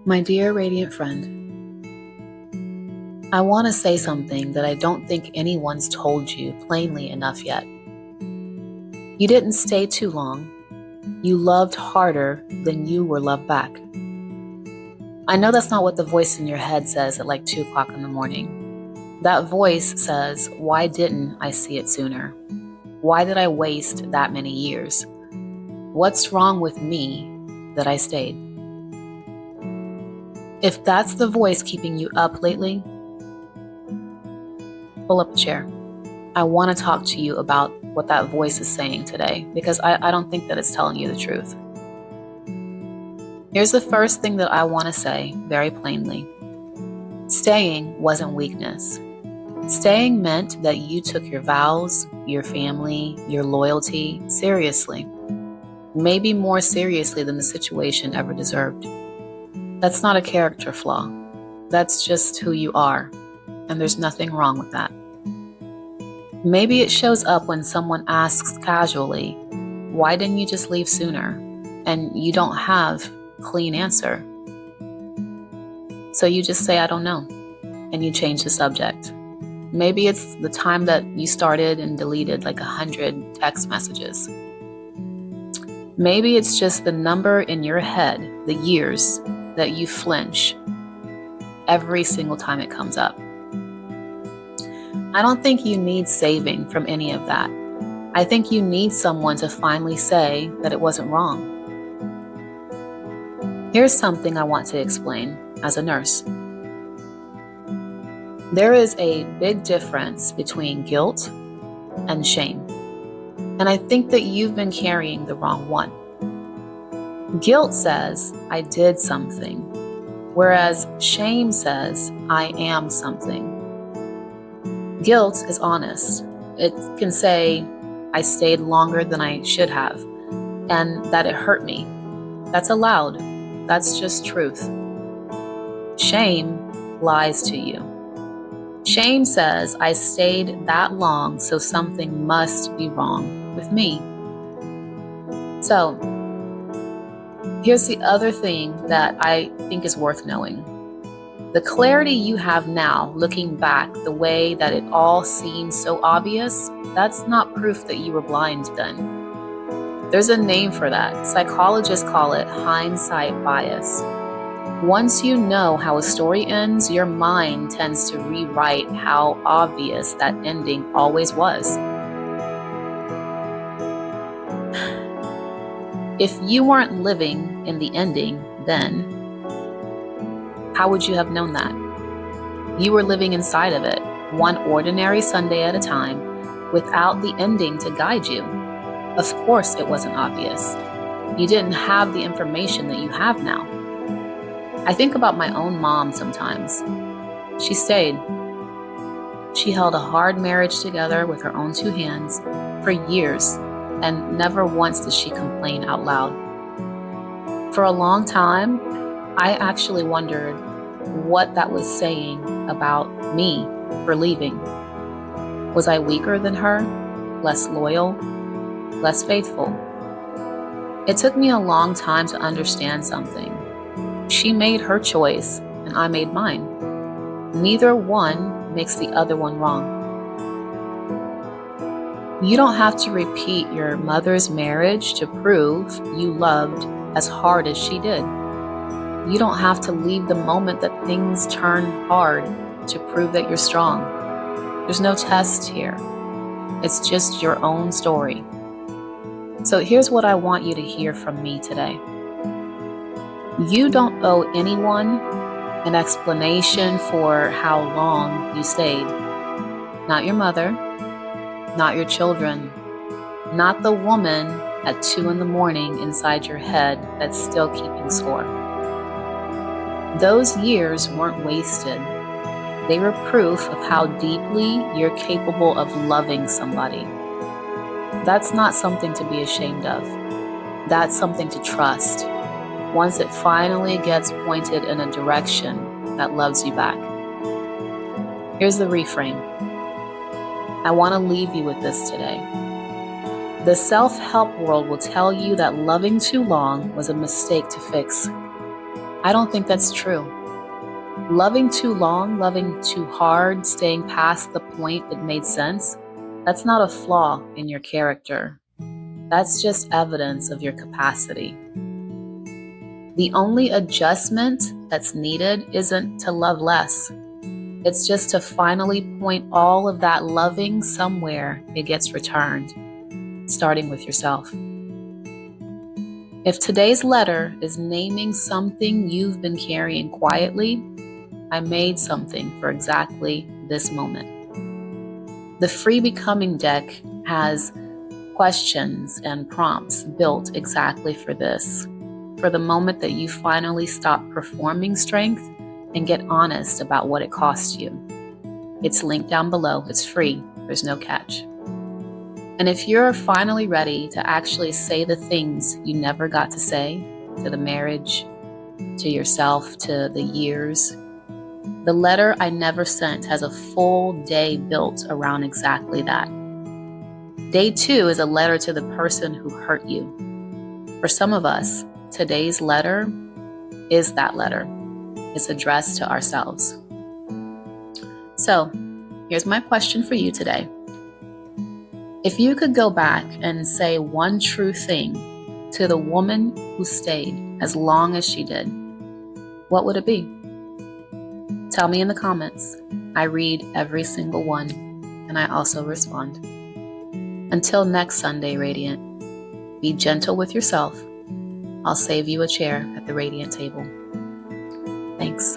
My dear radiant friend, I want to say something that I don't think anyone's told you plainly enough yet. You didn't stay too long. You loved harder than you were loved back. I know that's not what the voice in your head says at like 2 o'clock in the morning. That voice says, why didn't I see it sooner? Why did I waste that many years? What's wrong with me that I stayed? If that's the voice keeping you up lately, pull up a chair. I want to talk to you about what that voice is saying today, because I don't think that it's telling you the truth. Here's the first thing that I want to say very plainly. Staying wasn't weakness. Staying meant that you took your vows, your family, your loyalty seriously. Maybe more seriously than the situation ever deserved. That's not a character flaw. That's just who you are, and there's nothing wrong with that. Maybe it shows up when someone asks casually, why didn't you just leave sooner? And you don't have a clean answer. So you just say, I don't know, and you change the subject. Maybe it's the time that you started and deleted like 100 text messages. Maybe it's just the number in your head, the years that you flinch every single time it comes up. I don't think you need saving from any of that. I think you need someone to finally say that it wasn't wrong. Here's something I want to explain as a nurse. There is a big difference between guilt and shame. And I think that you've been carrying the wrong one. Guilt says, I did something, whereas shame says, I am something. Guilt is honest. It can say, I stayed longer than I should have, and that it hurt me. That's allowed. That's just truth. Shame lies to you. Shame says, I stayed that long, so something must be wrong with me. So, here's the other thing that I think is worth knowing. The clarity you have now, looking back, the way that it all seems so obvious, that's not proof that you were blind then. There's a name for that. Psychologists call it hindsight bias. Once you know how a story ends, your mind tends to rewrite how obvious that ending always was. If you weren't living in the ending then, how would you have known that? You were living inside of it, one ordinary Sunday at a time, without the ending to guide you. Of course it wasn't obvious. You didn't have the information that you have now. I think about my own mom sometimes. She stayed. She held a hard marriage together with her own 2 hands for years, and never once did she complain out loud. For a long time, I actually wondered what that was saying about me for leaving. Was I weaker than her? Less loyal? Less faithful? It took me a long time to understand something. She made her choice, and I made mine. Neither one makes the other one wrong. You don't have to repeat your mother's marriage to prove you loved as hard as she did. You don't have to leave the moment that things turn hard to prove that you're strong. There's no test here. It's just your own story. So here's what I want you to hear from me today. You don't owe anyone an explanation for how long you stayed. Not your mother, not your children, not the woman at 2 a.m. inside your head that's still keeping score. Those years weren't wasted. They were proof of how deeply you're capable of loving somebody. That's not something to be ashamed of. That's something to trust, once it finally gets pointed in a direction that loves you back. Here's the reframe. I want to leave you with this today. The self-help world will tell you that loving too long was a mistake to fix. I don't think that's true. Loving too long, loving too hard, staying past the point that made sense, that's not a flaw in your character. That's just evidence of your capacity. The only adjustment that's needed isn't to love less. It's just to finally point all of that loving somewhere it gets returned, starting with yourself. If today's letter is naming something you've been carrying quietly, I made something for exactly this moment. The Free Becoming deck has questions and prompts built exactly for this, for the moment that you finally stop performing strength and get honest about what it costs you. It's linked down below. It's free. There's no catch. And if you're finally ready to actually say the things you never got to say, to the marriage, to yourself, to the years, the letter I never sent has a full day built around exactly that. Day 2 is a letter to the person who hurt you. For some of us, today's letter is that letter. It's addressed to ourselves. So, here's my question for you today. If you could go back and say one true thing to the woman who stayed as long as she did, what would it be? Tell me in the comments. I read every single one, and I also respond. Until next Sunday, Radiant, be gentle with yourself. I'll save you a chair at the Radiant table. Thanks.